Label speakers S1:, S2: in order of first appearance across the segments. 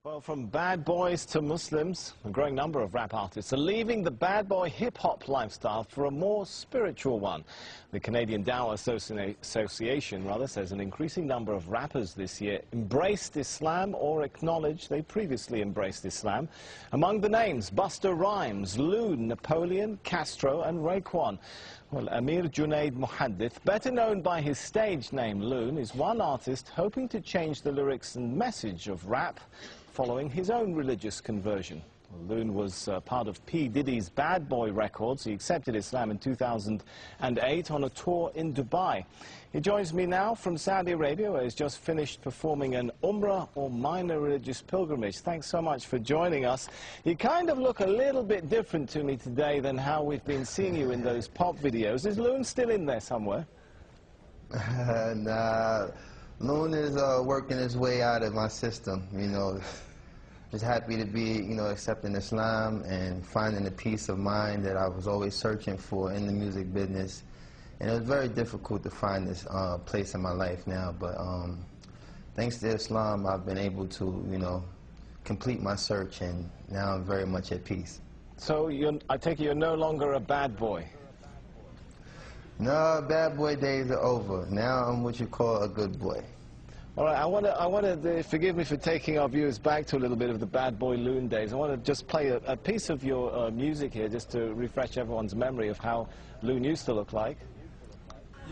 S1: Well, from bad boys to Muslims, a growing number of rap artists are leaving the bad boy hip-hop lifestyle for a more spiritual one. The Canadian Dawah Association says an increasing number of rappers this year embraced Islam or acknowledged they previously embraced Islam. Among the names, Busta Rhymes, Loon, Napoleon, Castro and Raekwon. Well, Amir Junaid Muhaddith, better known by his stage name Loon, is one artist hoping to change the lyrics and message of rap following his own religious conversion. Loon was part of P. Diddy's Bad Boy Records. He accepted Islam in 2008 on a tour in Dubai. He joins me now from Saudi Arabia, where he's just finished performing an Umrah or minor religious pilgrimage. Thanks so much for joining us. You kind of look a little bit different to me today than how we've been seeing you in those pop videos. Is Loon still in there somewhere?
S2: Nah, Loon is working his way out of my system, you know. Just happy to be, you know, accepting Islam and finding the peace of mind that I was always searching for in the music business. And it was very difficult to find this place in my life now, but thanks to Islam, I've been able to, you know, complete my search, and now I'm very much at peace.
S1: So I take it you're no longer a bad boy?
S2: No, bad boy days are over. Now I'm what you call a good boy.
S1: All right, I want to forgive me for taking our viewers back to a little bit of the bad boy Loon days. I want to just play a piece of your music here, just to refresh everyone's memory of how Loon used to look like.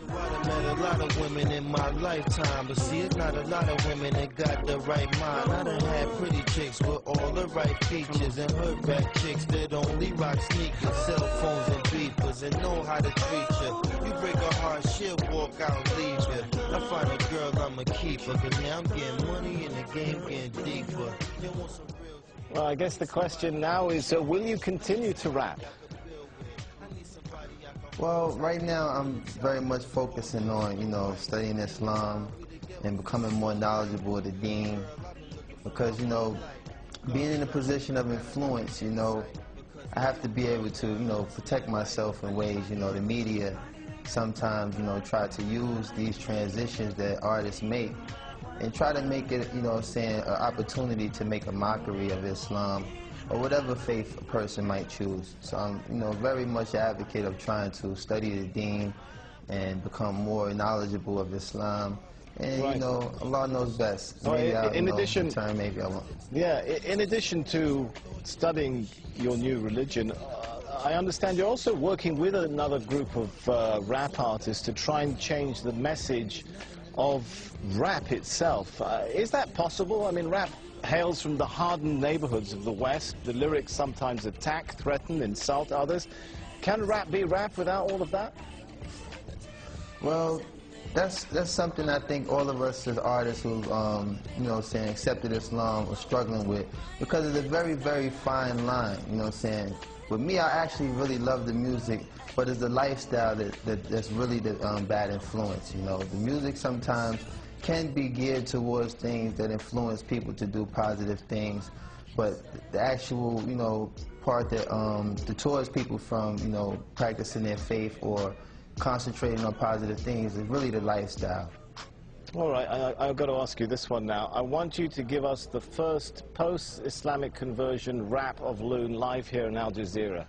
S3: I met a lot of women in my lifetime, but see, it's not a lot of women that got the right mind. I done had pretty chicks with all the right features, and hoodback chicks that only rock sneakers, cell phones and beepers, and know how to treat you. You break a heart, she'll walk out and leave you. I find a girl, I'ma keep her, 'cause now I'm getting money and the game getting deeper.
S1: Well, I guess the question now is, will you continue to rap?
S2: Well, right now I'm very much focusing on, you know, studying Islam and becoming more knowledgeable of the deen, because, you know, being in a position of influence, you know, I have to be able to, you know, protect myself in ways, you know, the media sometimes, you know, try to use these transitions that artists make and try to make it, you know, saying an opportunity to make a mockery of Islam or whatever faith a person might choose. So I'm, you know, very much an advocate of trying to study the deen and become more knowledgeable of Islam. And, right, you know, Allah knows best. Maybe in addition, maybe I won't.
S1: Yeah, in addition to studying your new religion, I understand you're also working with another group of rap artists to try and change the message of rap itself. Is that possible? I mean, rap hails from the hardened neighborhoods of the West. The lyrics sometimes attack, threaten, insult others. Can rap be rap without all of that?
S2: Well, that's something I think all of us as artists who, you know, saying accepted Islam are struggling with, because it's a very, very fine line, you know, saying. With me, I actually really love the music, but it's the lifestyle that's really the bad influence, you know. The music sometimes can be geared towards things that influence people to do positive things, but the actual, you know, part that deters people from, you know, practicing their faith or concentrating on positive things is really the lifestyle.
S1: All right, I've got to ask you this one now. I want you to give us the first post-Islamic conversion rap of Loon live here in Al Jazeera.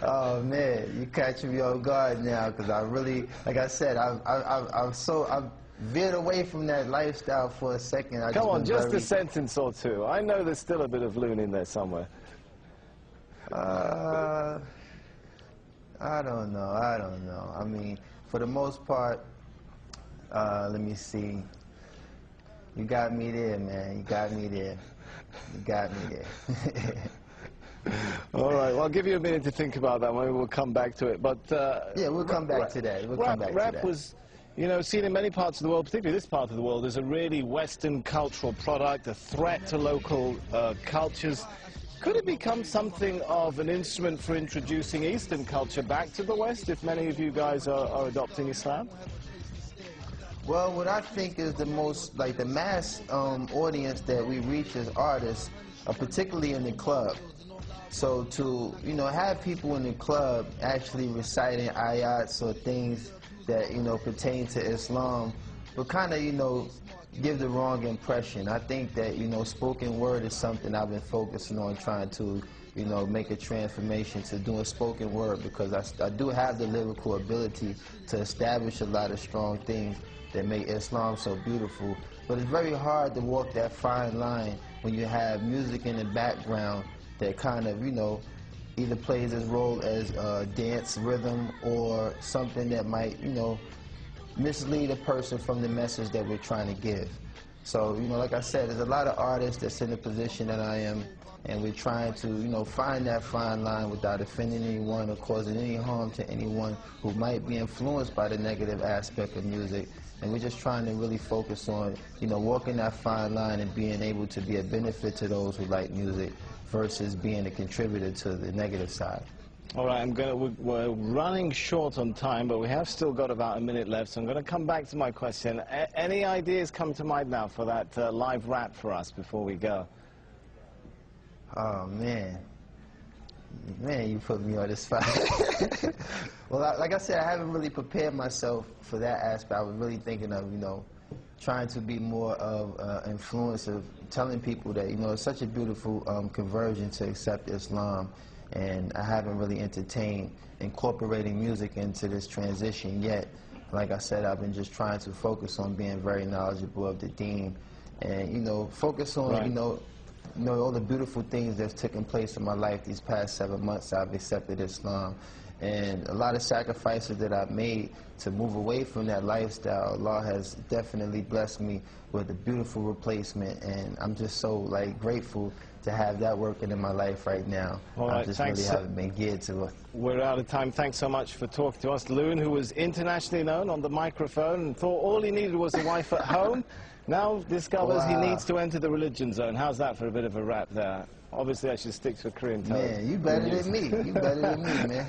S2: Oh man, you catching me off guard now, because I really, like I said, I've veered away from that lifestyle for a second.
S1: Come on, just a sentence or two. I know there's still a bit of Loon in there somewhere.
S2: I don't know. I mean, for the most part, let me see. You got me there, man. You got me there. You got me there.
S1: All right, well, I'll give you a minute to think about that. Maybe we'll come back to it. But
S2: yeah, we'll come back to that.
S1: Rap was, you know, seen in many parts of the world, particularly this part of the world, as a really Western cultural product, a threat to local cultures. Could it become something of an instrument for introducing Eastern culture back to the West, if many of you guys are adopting Islam?
S2: Well, what I think is the most, like, the mass audience that we reach as artists, particularly in the club. So to, you know, have people in the club actually reciting ayats or things that, you know, pertain to Islam, but kind of, you know, give the wrong impression. I think that, you know, spoken word is something I've been focusing on, trying to, you know, make a transformation to doing spoken word, because I do have the lyrical ability to establish a lot of strong things that make Islam so beautiful. But it's very hard to walk that fine line when you have music in the background that kind of, you know, either plays its role as a dance rhythm or something that might, you know, mislead a person from the message that we're trying to give. So, you know, like I said, there's a lot of artists that's in the position that I am, and we're trying to, you know, find that fine line without offending anyone or causing any harm to anyone who might be influenced by the negative aspect of music. And we're just trying to really focus on, you know, walking that fine line and being able to be a benefit to those who like music versus being a contributor to the negative side.
S1: All right, we're running short on time, but we have still got about a minute left, so I'm going to come back to my question. Any ideas come to mind now for that live rap for us before we go?
S2: Oh, man. Man, you put me on the spot. Well, like I said, I haven't really prepared myself for that aspect. I was really thinking of, you know, trying to be more of influence of telling people that, you know, it's such a beautiful conversion to accept Islam. And I haven't really entertained incorporating music into this transition yet. Like I said, I've been just trying to focus on being very knowledgeable of the deen and, you know, focus on,
S1: right.
S2: you know, all the beautiful things that's taken place in my life these past 7 months. I've accepted Islam. And a lot of sacrifices that I've made to move away from that lifestyle, Allah has definitely blessed me with a beautiful replacement. And I'm just so, like, grateful to have that working in my life right now.
S1: All right,
S2: I just really haven't been geared to it.
S1: We're out of time. Thanks so much for talking to us. Loon, who was internationally known on the microphone and thought all he needed was a wife at home, now discovers he needs to enter the religion zone. How's that for a bit of a rap there? Obviously, I should stick to a Korean tone.
S2: Man, you better than me. You better than me, man.